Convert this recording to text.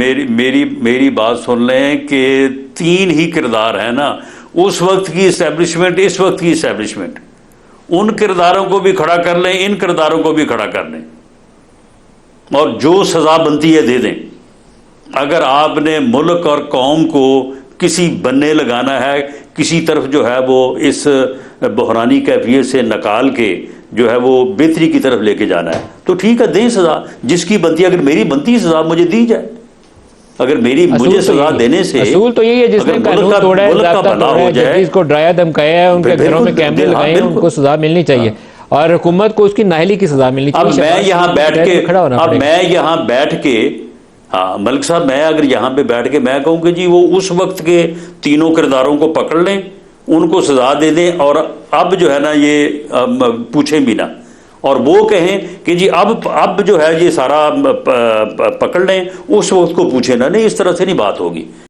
میری بات سن لیں کہ 3 ہی کردار ہیں نا، اس وقت کی اسٹیبلشمنٹ، اس وقت کی اسٹیبلشمنٹ، ان کرداروں کو بھی کھڑا کر لیں، ان کرداروں کو بھی کھڑا کر لیں، اور جو سزا بنتی ہے دے دیں۔ اگر آپ نے ملک اور قوم کو کسی بننے لگانا ہے، کسی طرف جو ہے وہ اس بحرانی کیفیت سے نکال کے جو ہے وہ بہتری کی طرف لے کے جانا ہے، تو ٹھیک ہے، دیں سزا جس کی بنتی ہے۔ اگر میری بنتی سزا مجھے دی جائے، اگر مجھے سزا دینے سے اصول تو یہی ہے، جس نے قانون توڑا ہے، ضابطہ توڑا ہے، جس کو ڈرایا دھمکایا ہے، ان کے گھروں میں کیمرے لگائے ہیں، ان کو سزا ملنی چاہیے، اور حکومت کو اس کی نااہلی کی سزا ملنی چاہیے۔ اب میں یہاں بیٹھ کے ہاں ملک صاحب، میں اگر یہاں پہ بیٹھ کے میں کہوں کہ جی وہ اس وقت کے تینوں کرداروں کو پکڑ لیں، ان کو سزا دے دیں، اور اب جو ہے نا یہ پوچھیں بھی نہ، اور وہ کہیں کہ جی اب جو ہے یہ سارا پکڑ لیں، اس وقت کو پوچھیں نہ، نہیں، اس طرح سے نہیں بات ہوگی۔